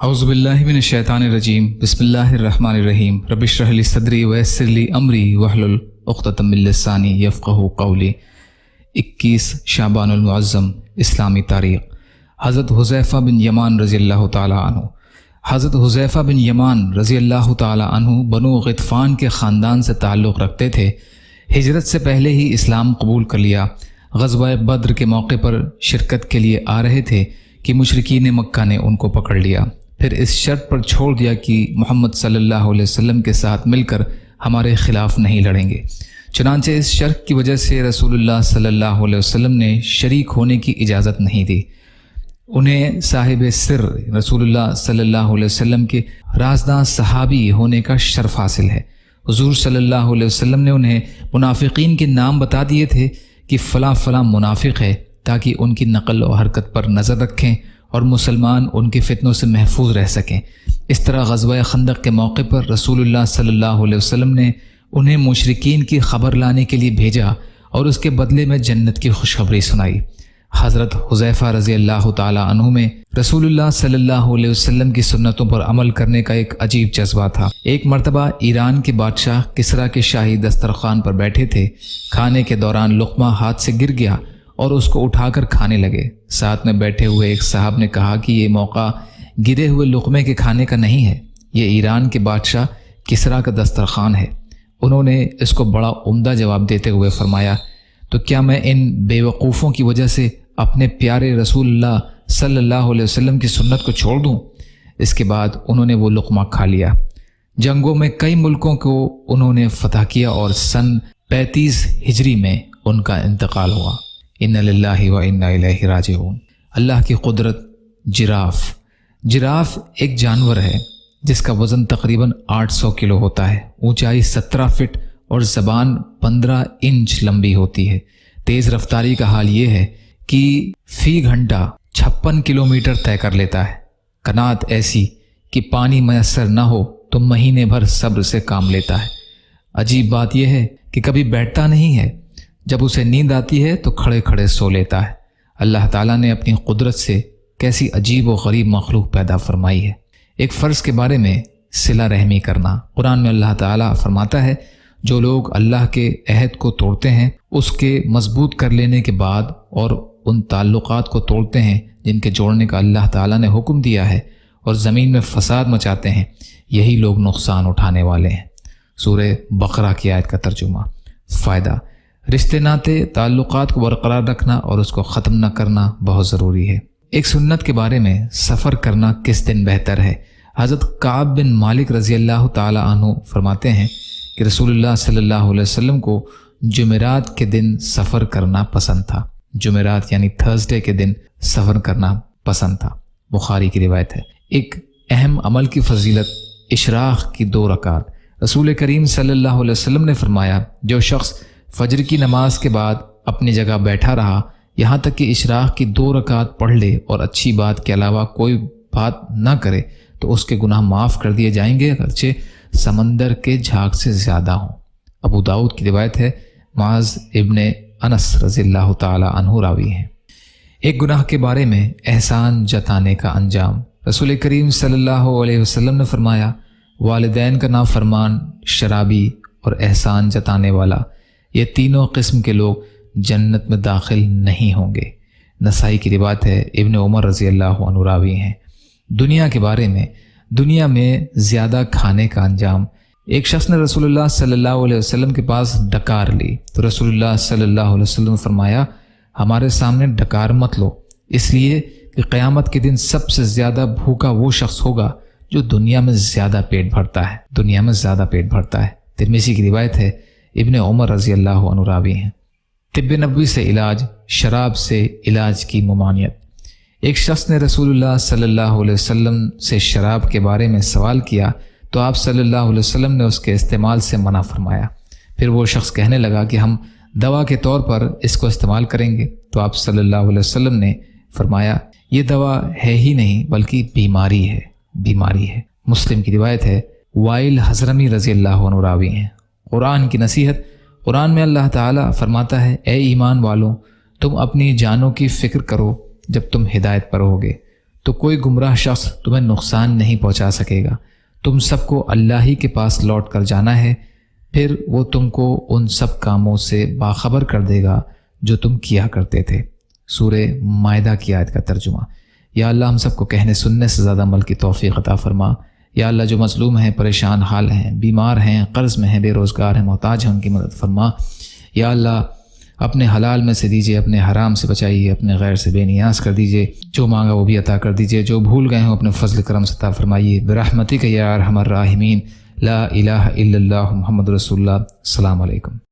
اعوذ باللہ من الشیطان الرجیم بسم اللہ الرحمن الرحیم رب اشرح لی صدری ویسر لی امری واحلل عقدۃ من لسانی یفقہوا قولی۔ 21 شعبان المعظم اسلامی تاریخ۔ حضرت حذیفہ بن یمان رضی اللہ تعالی عنہ۔ حضرت حذیفہ بن یمان رضی اللہ تعالی عنہ بنو غطفان کے خاندان سے تعلق رکھتے تھے۔ ہجرت سے پہلے ہی اسلام قبول کر لیا۔ غزوہ بدر کے موقع پر شرکت کے لیے آ رہے تھے کہ مشرکین مکہ نے ان کو پکڑ لیا، پھر اس شرط پر چھوڑ دیا کہ محمد صلی اللہ علیہ وسلم کے ساتھ مل کر ہمارے خلاف نہیں لڑیں گے۔ چنانچہ اس شرط کی وجہ سے رسول اللہ صلی اللہ علیہ وسلم نے شریک ہونے کی اجازت نہیں دی۔ انہیں صاحب سر رسول اللہ صلی اللہ علیہ وسلم کے رازداں صحابی ہونے کا شرف حاصل ہے۔ حضور صلی اللہ علیہ وسلم نے انہیں منافقین کے نام بتا دیے تھے کہ فلاں فلاں منافق ہے، تاکہ ان کی نقل و حرکت پر نظر رکھیں اور مسلمان ان کے فتنوں سے محفوظ رہ سکیں۔ اس طرح غزوہ خندق کے موقع پر رسول اللہ صلی اللہ علیہ وسلم نے انہیں مشرکین کی خبر لانے کے لیے بھیجا اور اس کے بدلے میں جنت کی خوشخبری سنائی۔ حضرت حذیفہ رضی اللہ تعالی عنہ میں رسول اللہ صلی اللہ علیہ وسلم کی سنتوں پر عمل کرنے کا ایک عجیب جذبہ تھا۔ ایک مرتبہ ایران کے بادشاہ کسریٰ کے شاہی دسترخوان پر بیٹھے تھے۔ کھانے کے دوران لقمہ ہاتھ سے گر گیا اور اس کو اٹھا کر کھانے لگے۔ ساتھ میں بیٹھے ہوئے ایک صاحب نے کہا کہ یہ موقع گرے ہوئے لقمے کے کھانے کا نہیں ہے، یہ ایران کے بادشاہ کسریٰ کا دسترخوان ہے۔ انہوں نے اس کو بڑا عمدہ جواب دیتے ہوئے فرمایا، تو کیا میں ان بے وقوفوں کی وجہ سے اپنے پیارے رسول اللہ صلی اللہ علیہ وسلم کی سنت کو چھوڑ دوں؟ اس کے بعد انہوں نے وہ لقمہ کھا لیا۔ جنگوں میں کئی ملکوں کو انہوں نے فتح کیا اور سن 35 ہجری میں ان کا انتقال ہوا۔ ان للہ و انا الیہ راجعون۔ اللہ کی قدرت۔ جراف ایک جانور ہے جس کا وزن تقریباً 800 کلو ہوتا ہے، اونچائی 17 فٹ اور زبان 15 انچ لمبی ہوتی ہے۔ تیز رفتاری کا حال یہ ہے کہ فی گھنٹہ 56 کلومیٹر طے کر لیتا ہے۔ قناعت ایسی کہ پانی میسر نہ ہو تو مہینے بھر صبر سے کام لیتا ہے۔ عجیب بات یہ ہے کہ کبھی بیٹھتا نہیں ہے، جب اسے نیند آتی ہے تو کھڑے کھڑے سو لیتا ہے۔ اللہ تعالیٰ نے اپنی قدرت سے کیسی عجیب و غریب مخلوق پیدا فرمائی ہے۔ ایک فرض کے بارے میں صلہ رحمی کرنا۔ قرآن میں اللہ تعالیٰ فرماتا ہے، جو لوگ اللہ کے عہد کو توڑتے ہیں، اس کے مضبوط کر لینے کے بعد اور ان تعلقات کو توڑتے ہیں جن کے جوڑنے کا اللہ تعالیٰ نے حکم دیا ہے، اور زمین میں فساد مچاتے ہیں، یہی لوگ نقصان اٹھانے والے ہیں۔ سورہ بقرہ کی آیت کا ترجمہ۔ فائدہ: رشتے ناطے تعلقات کو برقرار رکھنا اور اس کو ختم نہ کرنا بہت ضروری ہے۔ ایک سنت کے بارے میں سفر کرنا کس دن بہتر ہے؟ حضرت کعب بن مالک رضی اللہ تعالی عنہ فرماتے ہیں کہ رسول اللہ صلی اللہ علیہ وسلم کو جمعرات کے دن سفر کرنا پسند تھا۔ جمعرات یعنی تھرسڈے کے دن سفر کرنا پسند تھا۔ بخاری کی روایت ہے۔ ایک اہم عمل کی فضیلت اشراق کی 2 رکعت۔ رسول کریم صلی اللہ علیہ وسلم نے فرمایا، جو شخص فجر کی نماز کے بعد اپنی جگہ بیٹھا رہا یہاں تک کہ اشراق کی 2 رکعت پڑھ لے اور اچھی بات کے علاوہ کوئی بات نہ کرے تو اس کے گناہ معاف کر دیے جائیں گے، اگرچہ سمندر کے جھاگ سے زیادہ ہوں۔ ابو داؤد کی روایت ہے۔ معاذ ابن انس رضی اللہ تعالی عنہ راوی ہیں۔ ایک گناہ کے بارے میں احسان جتانے کا انجام۔ رسول کریم صلی اللہ علیہ وسلم نے فرمایا، والدین کا نافرمان، شرابی اور احسان جتانے والا، یہ تینوں قسم کے لوگ جنت میں داخل نہیں ہوں گے۔ نسائی کی روایت ہے۔ ابن عمر رضی اللہ عنہ راوی ہیں۔ دنیا کے بارے میں، دنیا میں زیادہ کھانے کا انجام۔ ایک شخص نے رسول اللہ صلی اللہ علیہ وسلم کے پاس ڈکار لی تو رسول اللہ صلی اللہ علیہ وسلم نے فرمایا، ہمارے سامنے ڈکار مت لو، اس لیے کہ قیامت کے دن سب سے زیادہ بھوکا وہ شخص ہوگا جو دنیا میں زیادہ پیٹ بھرتا ہے۔ ترمذی کی روایت ہے۔ ابن عمر رضی اللہ عنہ راوی ہیں۔ طب نبوی سے علاج، شراب سے علاج کی ممانعت۔ ایک شخص نے رسول اللہ صلی اللہ علیہ وسلم سے شراب کے بارے میں سوال کیا تو آپ صلی اللہ علیہ وسلم نے اس کے استعمال سے منع فرمایا۔ پھر وہ شخص کہنے لگا کہ ہم دوا کے طور پر اس کو استعمال کریں گے تو آپ صلی اللہ علیہ وسلم نے فرمایا، یہ دوا ہے ہی نہیں بلکہ بیماری ہے۔ مسلم کی روایت ہے۔ وائل حضرمی رضی اللہ عنہ راوی ہیں۔ قرآن کی نصیحت۔ قرآن میں اللہ تعالیٰ فرماتا ہے، اے ایمان والوں، تم اپنی جانوں کی فکر کرو جب تم ہدایت پر ہوگے، تو کوئی گمراہ شخص تمہیں نقصان نہیں پہنچا سکے گا۔ تم سب کو اللہ ہی کے پاس لوٹ کر جانا ہے، پھر وہ تم کو ان سب کاموں سے باخبر کر دے گا جو تم کیا کرتے تھے۔ سورہ مائدہ کی آیت کا ترجمہ۔ یا اللہ ہم سب کو کہنے سننے سے زیادہ عمل کی توفیق عطا فرما۔ یا اللہ جو مظلوم ہیں، پریشان حال ہیں، بیمار ہیں، قرض میں ہیں، بے روزگار ہیں، محتاج ہیں، ان کی مدد فرما۔ یا اللہ اپنے حلال میں سے دیجیے، اپنے حرام سے بچائیے، اپنے غیر سے بے نیاز کر دیجیے، جو مانگا وہ بھی عطا کر دیجیے، جو بھول گئے ہوں اپنے فضل کرم سے عطا فرمائیے برحمتک یا ارحم الراحمین۔ لا الہ الا اللہ محمد رسول اللہ۔ السلام علیکم۔